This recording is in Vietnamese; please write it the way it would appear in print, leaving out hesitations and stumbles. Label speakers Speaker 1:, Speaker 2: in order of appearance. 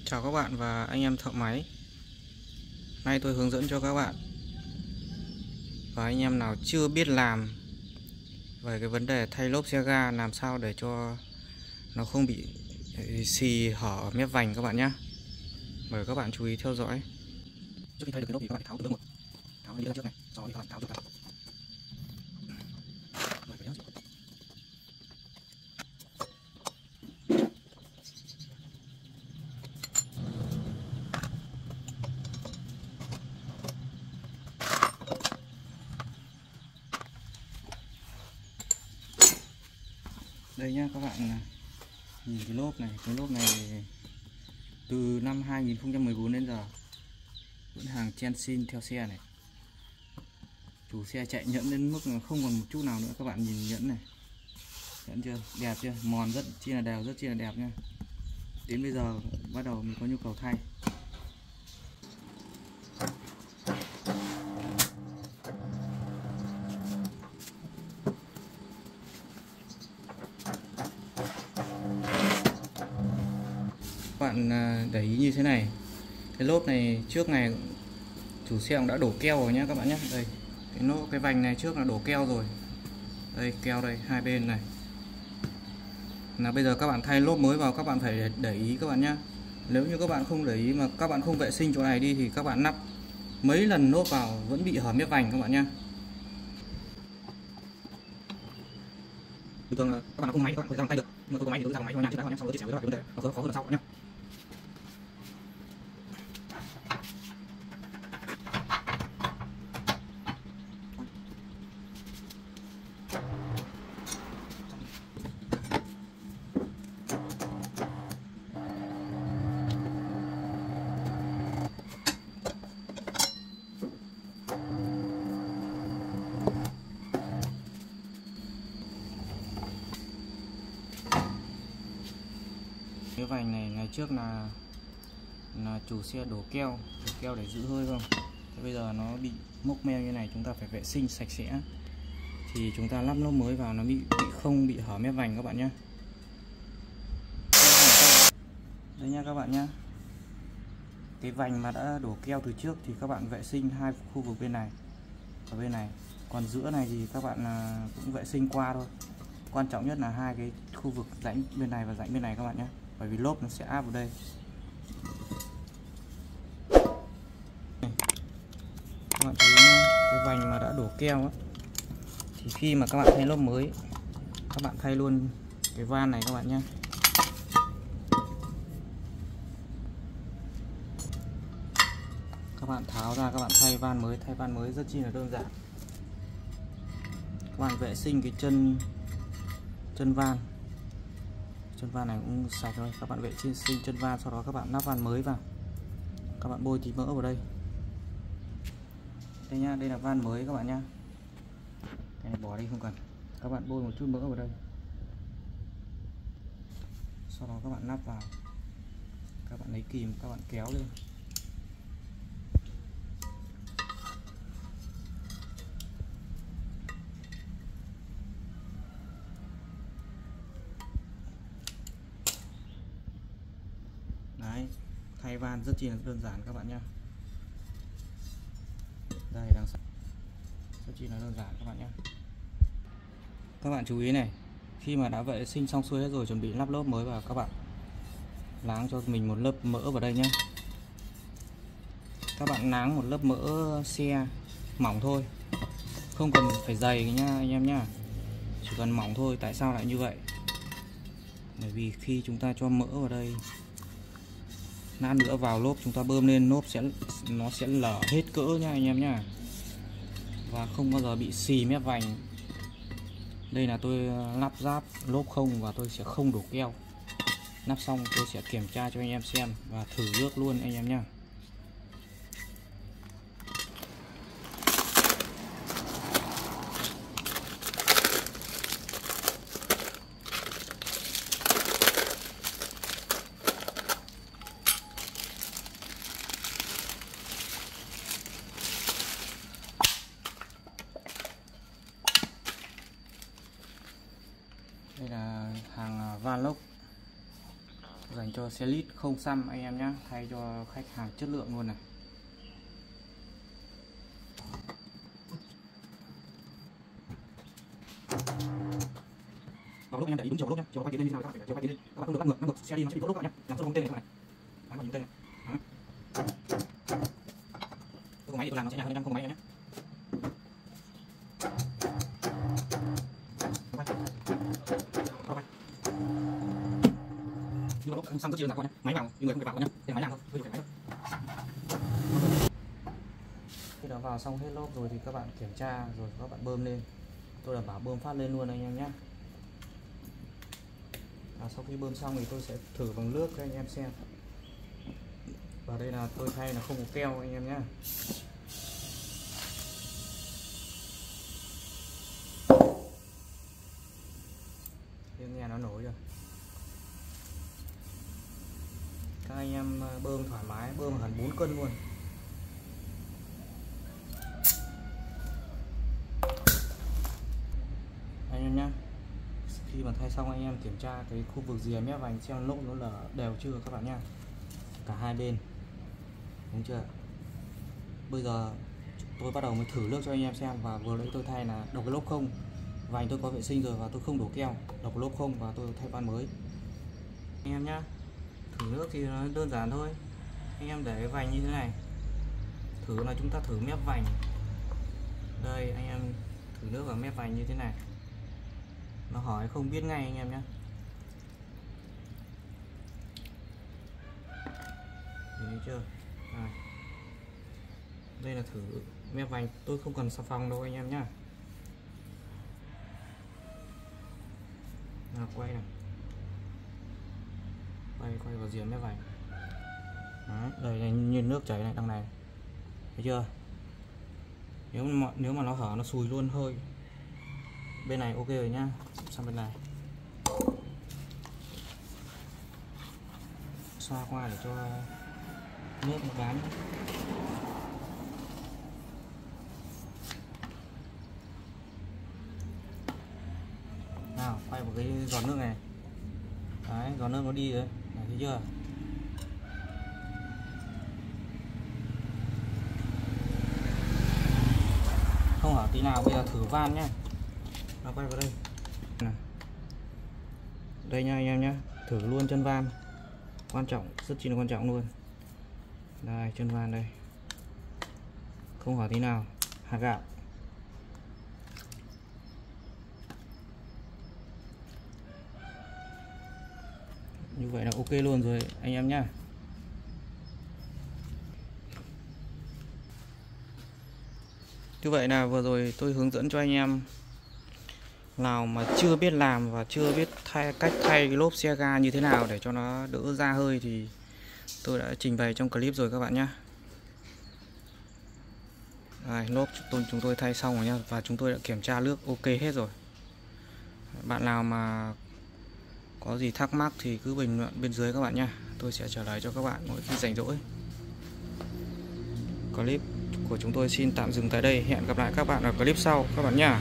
Speaker 1: Chào các bạn và anh em thợ máy. Nay tôi hướng dẫn cho các bạn và anh em nào chưa biết làm về cái vấn đề thay lốp xe ga, làm sao để cho nó không bị xì hở mép vành các bạn nhé. Mời các bạn chú ý theo dõi. Trước khi thay được cái lốp thì các bạn tháo từ bước một, tháo cái đĩa ra trước này, sau đó thì các bạn tháo giúp vào. Đây nhá các bạn, nhìn cái lốp này từ năm 2014 đến giờ vẫn hàng chen xin theo xe này. Chủ xe chạy nhẫn đến mức không còn một chút nào nữa, các bạn nhìn nhẫn này, nhẫn chưa, đẹp chưa, mòn rất chi là đều, rất chi là đẹp nha. Đến bây giờ bắt đầu mình có nhu cầu thay. Các bạn để ý như thế này, cái lốp này trước này chủ xe cũng đã đổ keo rồi nhé các bạn nhé. Đây cái vành này trước là đổ keo rồi, đây keo đây hai bên này. Là bây giờ các bạn thay lốp mới vào, các bạn phải để ý các bạn nhé. Nếu như các bạn không để ý mà các bạn không vệ sinh chỗ này đi thì các bạn nắp mấy lần lốp vào vẫn bị hở mép vành các bạn nhé. Bình thường các bạn không máy thì các bạn có thể ra tay được, nhưng mà tôi có máy thì tôi ra máy cho anh trước đã, sau đó chia sẻ với các bạn vấn đề nó khó hơn sau nhé. Cái vành này ngày trước là chủ xe đổ keo để giữ hơi không. Thế bây giờ nó bị mốc meo như này, chúng ta phải vệ sinh sạch sẽ thì chúng ta lắp lốp mới vào nó không bị hở mép vành các bạn nhé. Đây nha các bạn nhé. Cái vành mà đã đổ keo từ trước thì các bạn vệ sinh hai khu vực bên này và bên này. Còn giữa này thì các bạn cũng vệ sinh qua thôi. Quan trọng nhất là hai cái khu vực rãnh bên này và rãnh bên này các bạn nhé. Bởi vì lốp nó sẽ áp vào đây. Các bạn thấy cái vành mà đã đổ keo ấy, thì khi mà các bạn thay lốp mới, các bạn thay luôn cái van này các bạn nhé. Các bạn tháo ra, các bạn thay van mới rất chi là đơn giản. Các bạn vệ sinh cái chân van này cũng sạch rồi. Các bạn vệ sinh chân van, sau đó các bạn lắp van mới vào, các bạn bôi tí mỡ vào đây. Đây nhá, đây là van mới các bạn nhá. Cái này bỏ đi không cần. Các bạn bôi một chút mỡ vào đây, sau đó các bạn lắp vào, các bạn lấy kìm các bạn kéo lên. Đấy, thay van rất chi là đơn giản các bạn nhé. Đây đằng sau rất chi là đơn giản các bạn nhé. Các bạn chú ý này, khi mà đã vệ sinh xong xuôi hết rồi, chuẩn bị lắp lốp mới vào, các bạn láng cho mình một lớp mỡ vào đây nhé. Các bạn láng một lớp mỡ xe mỏng thôi, không cần phải dày nha anh em nhá, chỉ cần mỏng thôi. Tại sao lại như vậy? Bởi vì khi chúng ta cho mỡ vào đây, lát nữa vào lốp chúng ta bơm lên, lốp nó sẽ lở hết cỡ nha anh em nhá, và không bao giờ bị xì mép vành. Đây là tôi lắp ráp lốp không và tôi sẽ không đổ keo. Lắp xong tôi sẽ kiểm tra cho anh em xem và thử nước luôn anh em nhá. Đây là hàng van lốc. dành cho xe lít không xăm anh em nhé, thay cho khách hàng chất lượng luôn này. Vào lúc anh em để ý đúng chiều lốp nhé, chiều quay tiến lên như thế nào các bạn phải chiều quay tiến lên, các bạn không được bắt ngược xe đi nó sẽ bị vỡ lốp các bạn nhé, làm cho không tên này các bạn. Đấy, nhìn tên này. Tôi có máy thì tôi làm nó sẽ nhẹ hơn nên không có máy em nhé. Nhưng mà lốp không xăm rất chi đơn giản các bạn nhé, máy vào nhưng người không phải vào nhé, đây là máy làm thôi, tôi phải máy thôi. Khi đã vào xong hết lốp rồi thì các bạn kiểm tra rồi các bạn bơm lên. Tôi đảm bảo bơm phát lên luôn anh em nhé. Sau khi bơm xong thì tôi sẽ thử bằng nước cho anh em xem. Và đây là tôi thay là không có keo anh em nhé. Nghe nó nổi rồi. Các anh em bơm thoải mái, bơm hẳn 4 cân luôn. Anh em nhé. Khi mà thay xong anh em kiểm tra cái khu vực rìa mép vành xem lốp nó là đều chưa các bạn nhá, cả hai bên, đúng chưa? Bây giờ tôi bắt đầu mới thử nước cho anh em xem. Và vừa nãy tôi thay là đầu cái lốp không, vành tôi có vệ sinh rồi và tôi không đổ keo, đầu cái lốp không và tôi thay van mới anh em nhá. Thử nước thì nó đơn giản thôi, anh em để cái vành như thế này, thử là chúng ta thử mép vành. Đây anh em thử nước ở mép vành như thế này, nó hỏi không biết ngay anh em nhé. Nhìn thấy chưa? Đây là thử mép vành, tôi không cần xà phòng đâu anh em nhá. Nào quay này, quay vào rìa mép vành. Đó, đây là nhìn nước chảy này đằng này, thấy chưa? Nếu mà nó hở nó sùi luôn hơi. Bên này ok rồi nhá, sang bên này xoa qua để cho nước nó bám. Nào quay một cái giọt nước này, đấy giọt nước nó đi rồi, đấy, thấy chưa? Không hở tí nào. Bây giờ thử van nhá, nó quay vào đây này. Đây nha anh em nhé, thử luôn chân van, quan trọng, rất chi là quan trọng luôn. Đây chân van đây, không hở tí nào, hạt gạo. Như vậy là ok luôn rồi anh em nhé. Như vậy là vừa rồi tôi hướng dẫn cho anh em nào mà chưa biết làm và chưa biết cách thay cái lốp xe ga như thế nào để cho nó đỡ ra hơi thì tôi đã trình bày trong clip rồi các bạn nhé. Lốp chúng tôi thay xong rồi nha, và chúng tôi đã kiểm tra nước ok hết rồi. Bạn nào mà có gì thắc mắc thì cứ bình luận bên dưới các bạn nhé, tôi sẽ trả lời cho các bạn mỗi khi rảnh rỗi. Clip của chúng tôi xin tạm dừng tại đây, hẹn gặp lại các bạn ở clip sau các bạn nhé.